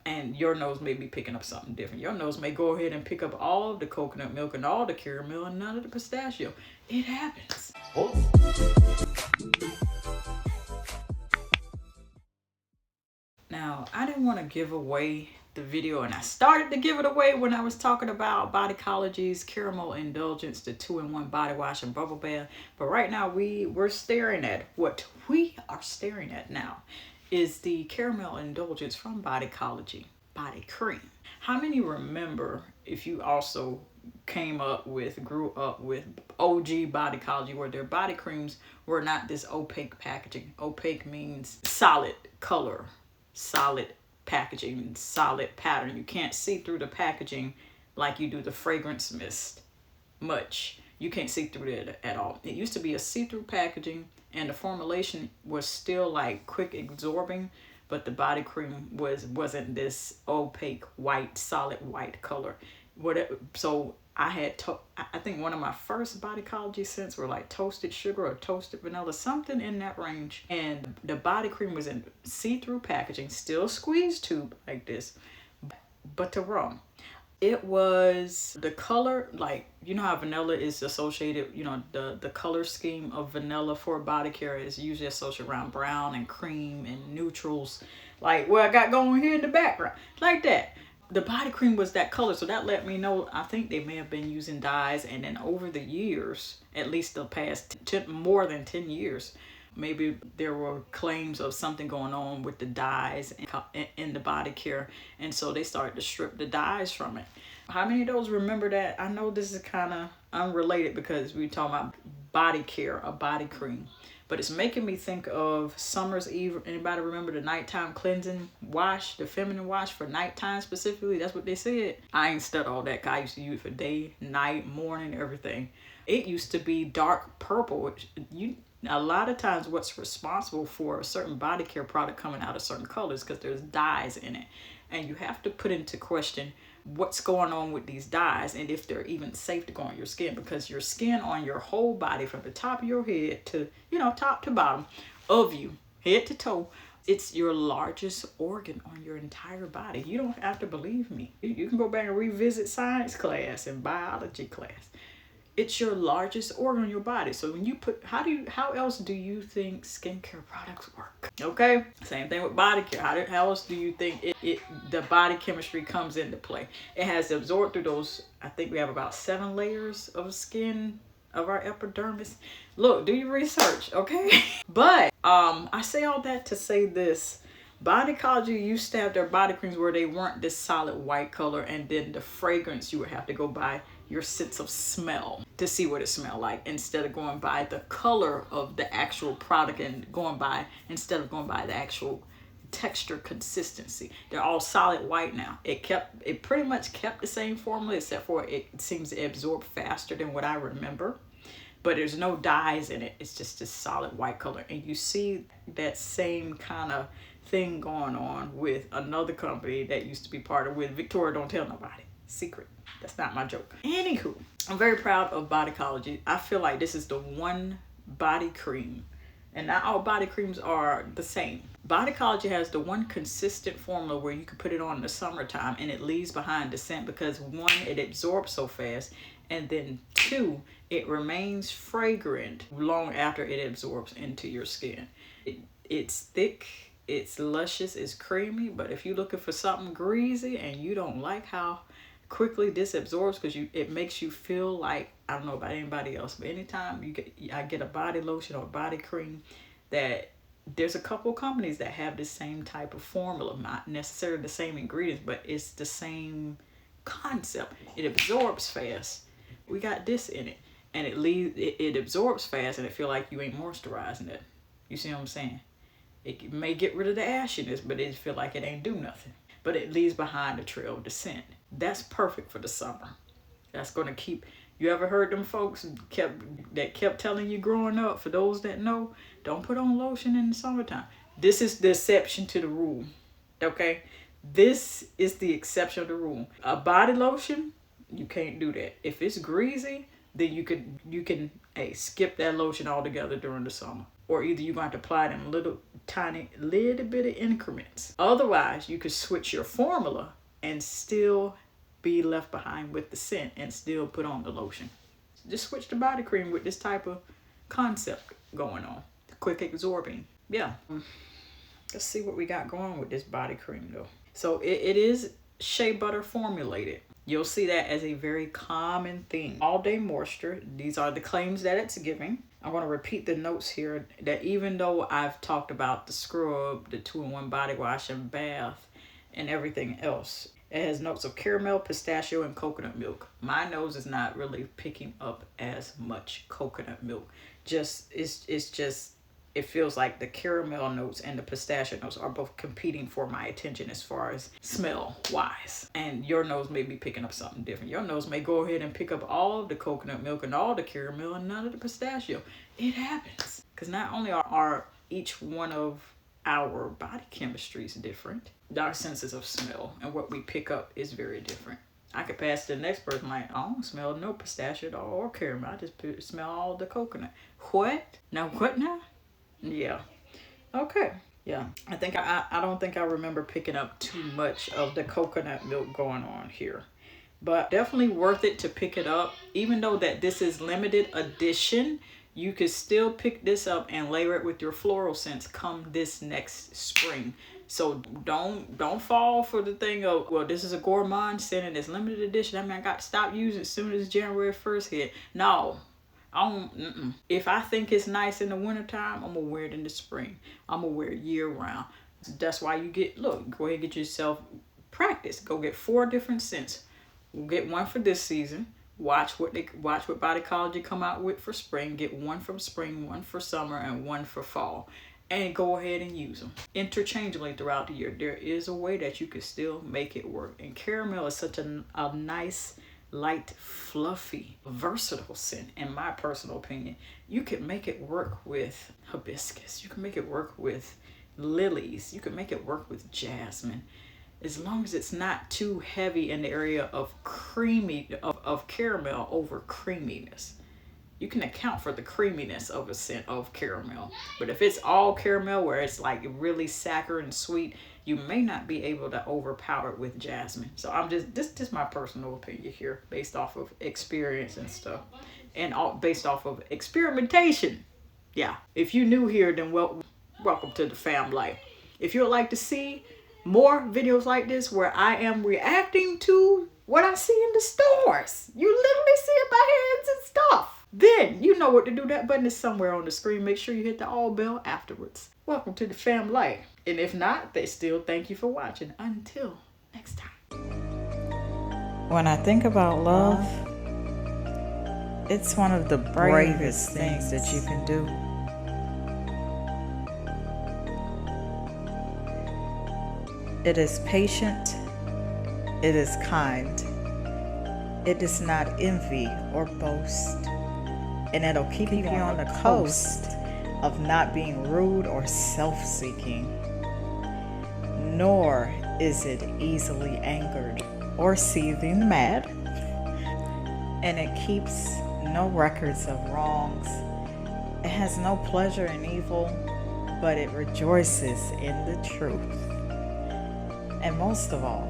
And your nose may be picking up something different. Your nose may go ahead and pick up all of the coconut milk and all the caramel and none of the pistachio. It happens. Now, I didn't want to give away the video, and I started to give it away when I was talking about Bodycology's Caramel Indulgence, the 2-in-1 body wash and bubble bath. But right now, we're staring at what we are staring at now is the Caramel Indulgence from Bodycology body cream. How many remember, if you also grew up with OG Bodycology, where their body creams were not this opaque packaging? Opaque means solid color, solid packaging, solid pattern. You can't see through the packaging like you do the fragrance mist much. You can't see through it at all. It used to be a see-through packaging, and the formulation was still like quick absorbing, but the body cream wasn't this opaque white, solid white color. So I think one of my first Bodycology scents were like toasted sugar or toasted vanilla, something in that range. And the body cream was in see-through packaging, still squeeze tube like this, but the rum. It was the color, like, you know how vanilla is associated, the color scheme of vanilla for body care is usually associated around brown and cream and neutrals, like what I got going here in the background, like that. The body cream was that color, so that let me know, I think they may have been using dyes, and then over the years, at least the past more than 10 years, maybe there were claims of something going on with the dyes in the body care, and so they started to strip the dyes from it. How many of those remember that? I know this is kind of unrelated because we're talking about body care, a body cream, but it's making me think of Summer's Eve. Anybody remember the nighttime cleansing wash, the feminine wash for nighttime specifically? That's what they said. I ain't studied all that, 'cause I used to use it for day, night, morning, everything. It used to be dark purple. A lot of times what's responsible for a certain body care product coming out of certain colors because there's dyes in it. And you have to put into question what's going on with these dyes and if they're even safe to go on your skin, because your skin on your whole body, from the top of your head to, top to bottom of you, head to toe, it's your largest organ on your entire body. You don't have to believe me. You can go back and revisit science class and biology class. It's your largest organ on your body. So when you how else do you think skincare products work? Okay, same thing with body care. How else do you think the body chemistry comes into play? It has absorbed through those, I think we have about 7 layers of skin of our epidermis. Look, do your research, okay? But I say all that to say this. Bodycology used to have their body creams where they weren't this solid white color, and then the fragrance, you would have to go by your sense of smell to see what it smelled like, instead of going by the color of the actual product and instead of going by the actual texture consistency. They're all solid white now. It pretty much kept the same formula, except for it seems to absorb faster than what I remember. But there's no dyes in it. It's just this solid white color. And you see that same kind of thing going on with another company that used to be partnered with Victoria. Don't tell nobody. Secret. That's not my joke. Anywho, I'm very proud of Bodycology. I feel like this is the one body cream, and not all body creams are the same. Bodycology has the one consistent formula where you can put it on in the summertime and it leaves behind the scent, because 1, it absorbs so fast, and then 2, it remains fragrant long after it absorbs into your skin. It's thick, it's luscious, it's creamy, but if you're looking for something greasy and you don't like how quickly this absorbs, because it makes you feel like, I don't know about anybody else, but anytime I get a body lotion or a body cream, that there's a couple companies that have the same type of formula, not necessarily the same ingredients, but it's the same concept. It absorbs fast. We got this in it, and it absorbs fast, and it feel like you ain't moisturizing it. You see what I'm saying? It may get rid of the ashiness, but it feel like it ain't do nothing. But it leaves behind a trail of the scent. That's perfect for the summer. That's gonna keep. You ever heard them folks kept telling you growing up? For those that know, don't put on lotion in the summertime. This is the exception to the rule. Okay, this is the exception to the rule. A body lotion, you can't do that. If it's greasy, then you can skip that lotion altogether during the summer. or either you're going to apply it in little bit of increments. Otherwise, you could switch your formula and still be left behind with the scent and still put on the lotion. Just switch the body cream with this type of concept going on. Quick absorbing. Yeah. Let's see what we got going with this body cream though. So it is shea butter formulated. You'll see that as a very common thing. All day moisture. These are the claims that it's giving. I'm going to repeat the notes here that even though I've talked about the scrub, the 2-in-1 body wash and bath and everything else, it has notes of caramel, pistachio, and coconut milk. My nose is not really picking up as much coconut milk. It feels like the caramel notes and the pistachio notes are both competing for my attention as far as smell wise. And your nose may be picking up something different. Your nose may go ahead and pick up all of the coconut milk and all the caramel and none of the pistachio. It happens. Because not only are each one of our body chemistries different, our senses of smell and what we pick up is very different. I could pass to the next person like, I don't smell no pistachio at all or caramel. I just smell all the coconut. What? Now what now? Yeah. Okay. Yeah. I don't think I remember picking up too much of the coconut milk going on here. But definitely worth it to pick it up. Even though that this is limited edition, you could still pick this up and layer it with your floral scents come this next spring. So don't fall for the thing of, well, this is a gourmand scent and it's limited edition. I mean, I got to stop using it as soon as January 1st hit. No. If I think it's nice in the wintertime, I'm gonna wear it in the spring. I'm gonna wear it year round. That's why you go ahead and get yourself practice. Go get 4 different scents. We'll get one for this season. Watch what Bodycology come out with for spring. Get one from spring, one for summer, and one for fall. And go ahead and use them interchangeably throughout the year. There is a way that you can still make it work. And caramel is such a nice, light, fluffy, versatile scent. In my personal opinion, you can make it work with hibiscus. You can make it work with lilies. You can make it work with jasmine, as long as it's not too heavy in the area of of caramel over creaminess. You can account for the creaminess of a scent of caramel, but if it's all caramel where it's like really saccharine and sweet, you may not be able to overpower it with jasmine. So I'm just my personal opinion here, based off of experience and stuff, and based off of experimentation. Yeah, if you're new here, then welcome to the family. If you'd like to see more videos like this where I am reacting to what I see in the stores, you literally see it by hands and stuff, then you know what to do. That button is somewhere on the screen. Make sure you hit the all bell afterwards. Welcome to the family. And if not, they still thank you for watching. Until next time. When I think about love, it's one of the bravest things that you can do. It is patient. It is kind. It does not envy or boast. And it'll keep you on the coast of not being rude or self-seeking. Nor is it easily angered or seething mad. And it keeps no records of wrongs. It has no pleasure in evil, but it rejoices in the truth. And most of all,